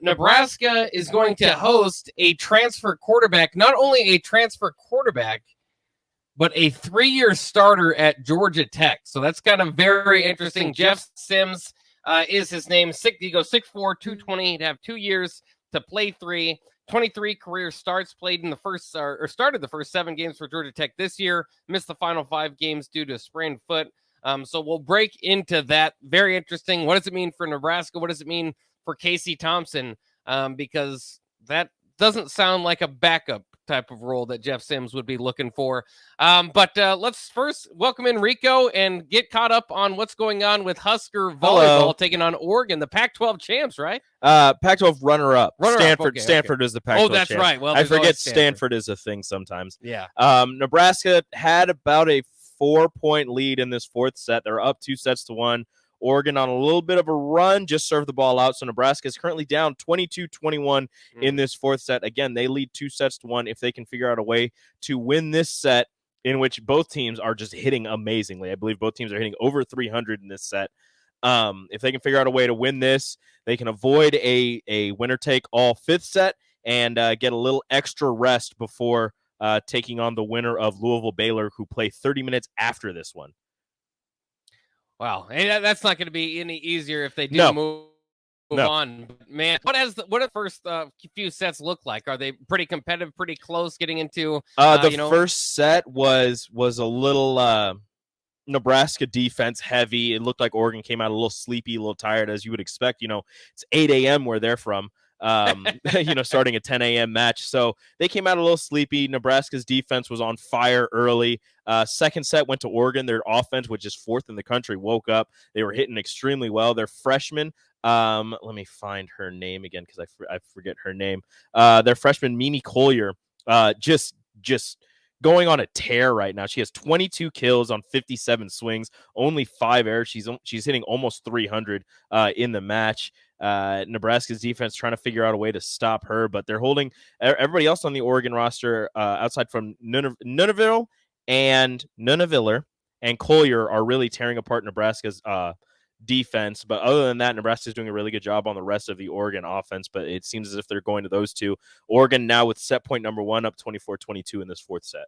Nebraska is going to host a transfer quarterback, not only a transfer quarterback, but a 3-year starter at Georgia Tech. So that's kind of very interesting. Jeff Sims is his name. He goes 6'4", 220. He'd have 2 years to play 23 career starts, played in the first or started the first 7 games for Georgia Tech this year, missed the final 5 games due to a sprained foot. So we'll break into that. Very interesting. What does it mean for Nebraska? What does it mean for Casey Thompson? Because that doesn't sound like a backup type of role that Jeff Sims would be looking for. But let's first welcome in Rico and get caught up on what's going on with Husker volleyball taking on Oregon, the Pac-12 champs, right? Pac-12 runner-up. Stanford. Okay, Stanford is the Pac-12 that's champs. right. Well, I forget Stanford is a thing sometimes. Yeah. Nebraska had about a 4-point lead in this fourth set. They're up 2-1. Oregon on a little bit of a run, just served the ball out. So Nebraska is currently down 22-21 in this fourth set. Again, they lead 2-1 if they can figure out a way to win this set, in which both teams are just hitting amazingly. I believe both teams are hitting over 300 in this set. If they can figure out a way to win this, they can avoid a winner-take-all fifth set and get a little extra rest before taking on the winner of Louisville-Baylor, who play 30 minutes after this one. Wow, hey, that's not going to be any easier if they do move on. Man, what do the first few sets look like? Are they pretty competitive, pretty close, getting into the first set was a little Nebraska defense heavy. It looked like Oregon came out a little sleepy, a little tired, as you would expect. It's 8 a.m. where they're from. Starting a 10 a.m. match. So they came out a little sleepy. Nebraska's defense was on fire early. Second set went to Oregon. Their offense, which is 4th in the country, woke up. They were hitting extremely well. Their freshman, let me find her name again because I forget her name. Their freshman, Mimi Collier, just going on a tear right now. She has 22 kills on 57 swings, only 5 errors. She's hitting almost 300 in the match. Nebraska's defense trying to figure out a way to stop her, but they're holding everybody else on the Oregon roster outside from Nunaviller and Collier are really tearing apart Nebraska's defense. But other than that, Nebraska's doing a really good job on the rest of the Oregon offense, but it seems as if they're going to those two. Oregon now with set point number 1 up 24-22 in this fourth set.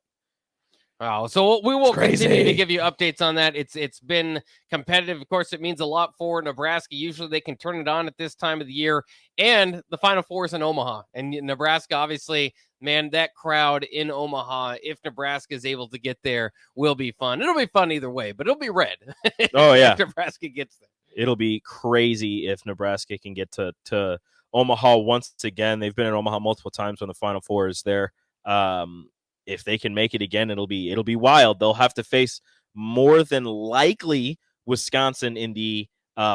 Wow. So we will continue to give you updates on that. It's been competitive. Of course, it means a lot for Nebraska. Usually they can turn it on at this time of the year. And the Final Four is in Omaha. And Nebraska, obviously, man, that crowd in Omaha, if Nebraska is able to get there, will be fun. It'll be fun either way, but it'll be red. Oh, yeah. If Nebraska gets there. It'll be crazy if Nebraska can get to Omaha once again. They've been in Omaha multiple times when the Final Four is there. If they can make it again, it'll be wild. They'll have to face more than likely Wisconsin in the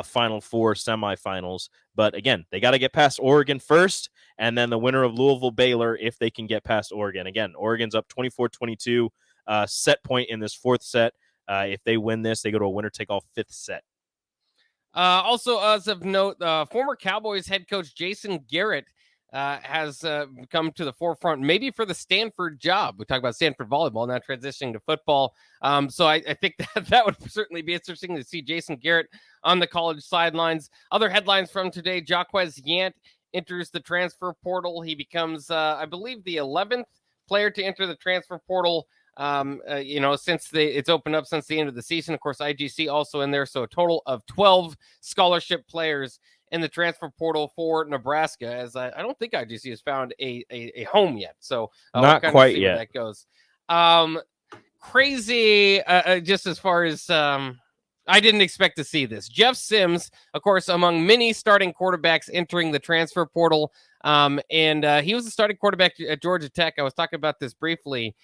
Final Four semifinals. But again, they got to get past Oregon first, and then the winner of Louisville-Baylor if they can get past Oregon. Again, Oregon's up 24-22, set point in this fourth set. If they win this, they go to a winner-take-all fifth set. Also, as of note, former Cowboys head coach Jason Garrett has come to the forefront, maybe for the Stanford job. We talk about Stanford volleyball, now transitioning to football. So I think that would certainly be interesting to see Jason Garrett on the college sidelines. Other headlines from today: Jaquez Yant enters the transfer portal. He becomes, I believe, the 11th player to enter the transfer portal. Since it's opened up since the end of the season. Of course, IGC also in there. So a total of 12 scholarship players in the transfer portal for Nebraska, as I don't think IGC has found a home yet. So not we'll quite see yet. Where that goes. Crazy. Just as far as I didn't expect to see this. Jeff Sims, of course, among many starting quarterbacks entering the transfer portal. And he was the starting quarterback at Georgia Tech. I was talking about this briefly.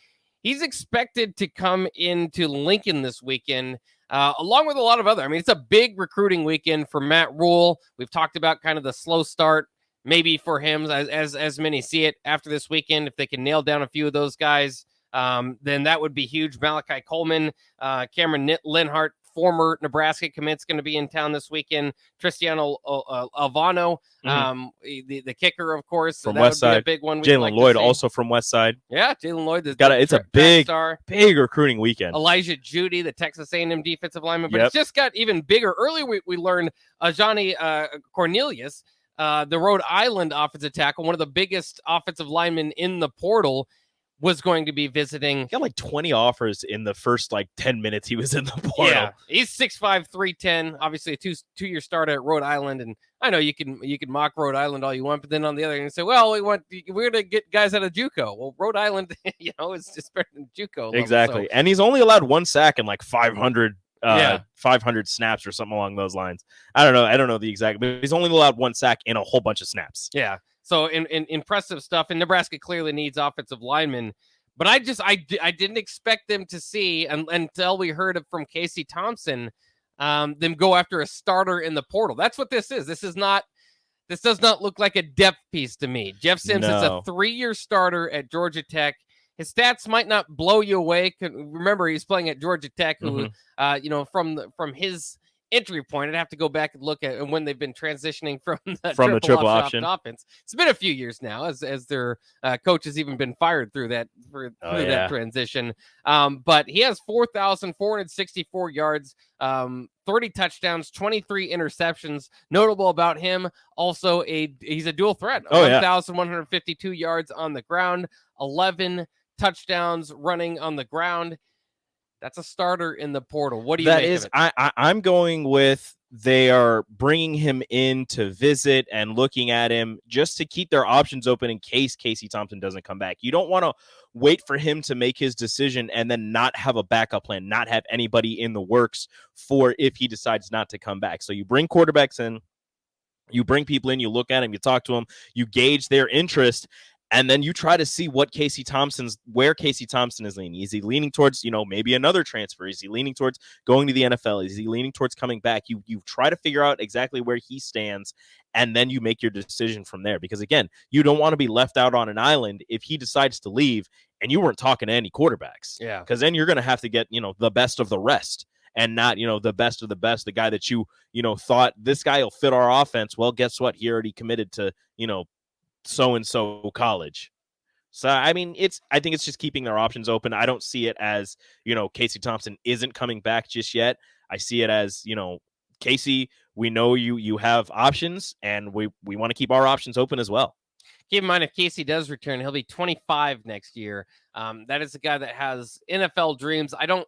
He's expected to come into Lincoln this weekend, along with a lot of other. I mean, it's a big recruiting weekend for Matt Rule. We've talked about kind of the slow start, maybe for him, as many see it after this weekend. If they can nail down a few of those guys, then that would be huge. Malachi Coleman, Cameron Linhart, former Nebraska commit's going to be in town this weekend. Tristiano Alvano, the kicker, of course, from that West would be Side. a big one. Jalen Lloyd, also from West Side. Yeah, Jalen Lloyd. It's a big recruiting weekend. Elijah Judy, the Texas A&M defensive lineman, but Yep. It's just got even bigger. Earlier, we learned Johnny Cornelius, the Rhode Island offensive tackle, one of the biggest offensive linemen in the portal, was going to be visiting. He got like 20 offers in the first like 10 minutes he was in the portal. Yeah, he's 6'5", 310. Obviously, a two-year starter at Rhode Island, and I know you can mock Rhode Island all you want, but then on the other hand, you say, well, we're gonna get guys out of JUCO. Well, Rhode Island, is just better than JUCO level, exactly, so. and he's only allowed 1 sack in like 500 snaps or something along those lines. I don't know the exact, but he's only allowed 1 sack in a whole bunch of snaps. Yeah. So in impressive stuff, and Nebraska clearly needs offensive linemen, but I didn't expect them to see, until we heard from Casey Thompson, them go after a starter in the portal. That's what this is. This does not look like a depth piece to me. Jeff Sims is a 3-year starter at Georgia Tech. His stats might not blow you away. Remember, he's playing at Georgia Tech, who, from his entry point, I'd have to go back and look at when they've been transitioning from the triple option offense. It's been a few years now, as their coach has even been fired through that that transition. But he has 4,464 yards, 30 touchdowns, 23 interceptions. Notable about him, also he's a dual threat. 1,152 yards on the ground, 11 touchdowns running on the ground. That's a starter in the portal. What do you make of it? I'm going with, they are bringing him in to visit and looking at him just to keep their options open in case Casey Thompson doesn't come back. You don't want to wait for him to make his decision and then not have a backup plan, not have anybody in the works for if he decides not to come back. So you bring quarterbacks in, you bring people in, you look at him, you talk to them, you gauge their interest, and then you try to see where Casey Thompson is leaning. Is he leaning towards, maybe another transfer? Is he leaning towards going to the NFL? Is he leaning towards coming back? You try to figure out exactly where he stands, and then you make your decision from there. Because, again, you don't want to be left out on an island if he decides to leave and you weren't talking to any quarterbacks. Yeah. Because then you're going to have to get, the best of the rest and not, the best of the best, the guy that you thought this guy will fit our offense. Well, guess what? He already committed to, so-and-so college. So, I think it's just keeping their options open. I don't see it as, Casey Thompson isn't coming back just yet. I see it as, Casey, we know you have options, and we want to keep our options open as well. Keep in mind, if Casey does return, he'll be 25 next year. That is a guy that has NFL dreams. I don't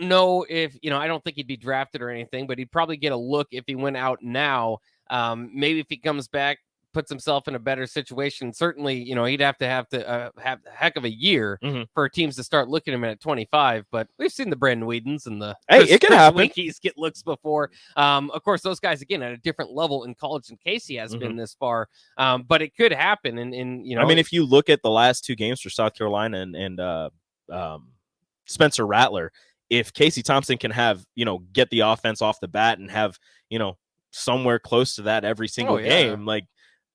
know if, I don't think he'd be drafted or anything, but he'd probably get a look if he went out now. Maybe if he comes back, puts himself in a better situation. Certainly, he'd have to have a heck of a year for teams to start looking at him at 25. But we've seen the Brandon Whedons and the it can happen. Winkies get looks before. Of course, those guys again at a different level in college than Casey has been this far. But it could happen. And if you look at the last 2 games for South Carolina and Spencer Rattler, if Casey Thompson can have get the offense off the bat and have somewhere close to that every single game, like,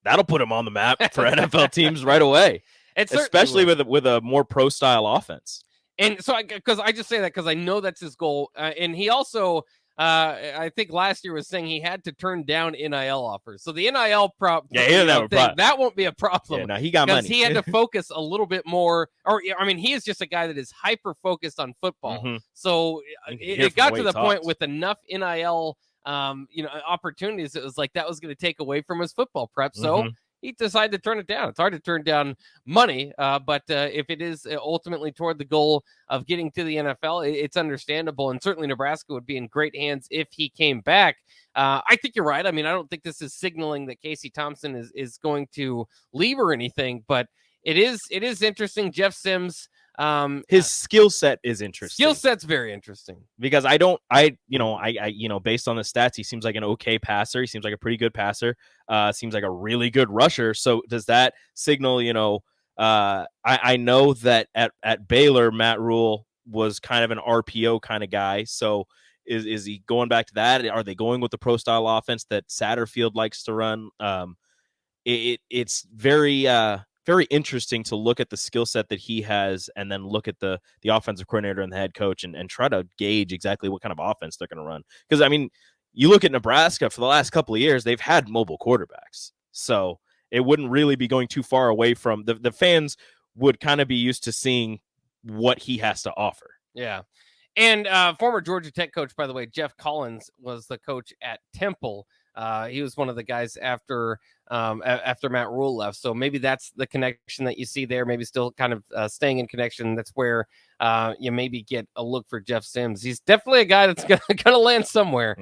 that'll put him on the map for NFL teams right away, especially with a more pro style offense. And so, because I just say that because I know that's his goal. And he also, I think last year was saying he had to turn down NIL offers. So the NIL that won't be a problem. Yeah, no, he got money. Because he had to focus a little bit more. He is just a guy that is hyper focused on football. So it got to the point with enough NIL opportunities, it was like that was going to take away from his football prep. So he decided to turn it down. It's hard to turn down money, but if it is ultimately toward the goal of getting to the NFL, it's understandable. And certainly Nebraska would be in great hands if he came back. I think you're right. I don't think this is signaling that Casey Thompson is going to leave or anything, but it is interesting. Jeff Sims, his skill set is interesting. Skill set's very interesting because I based on the stats, he seems like an okay passer. He seems like a pretty good passer. Seems like a really good rusher. So does that signal, I know that at Baylor, Matt Rule was kind of an RPO kind of guy. So is he going back to that? Are they going with the pro style offense that Satterfield likes to run? It's very interesting to look at the skill set that he has and then look at the offensive coordinator and the head coach and try to gauge exactly what kind of offense they're going to run. Because, you look at Nebraska for the last couple of years, they've had mobile quarterbacks. So it wouldn't really be going too far away from the fans would kind of be used to seeing what he has to offer. Yeah. And former Georgia Tech coach, by the way, Jeff Collins was the coach at Temple. He was one of the guys after Matt Rule left. So maybe that's the connection that you see there. Maybe still kind of staying in connection. That's where you maybe get a look for Jeff Sims. He's definitely a guy that's gonna land somewhere.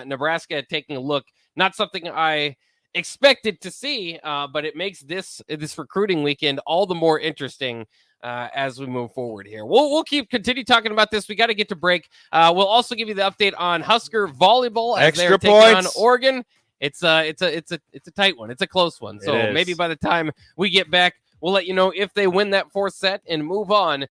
Nebraska taking a look, not something I expected to see, but it makes this recruiting weekend all the more interesting as we move forward here. We'll continue talking about this. We got to get to break. We'll also give you the update on Husker volleyball as they're taking on Oregon. It's a tight one. It's a close one. So maybe by the time we get back, we'll let you know if they win that fourth set and move on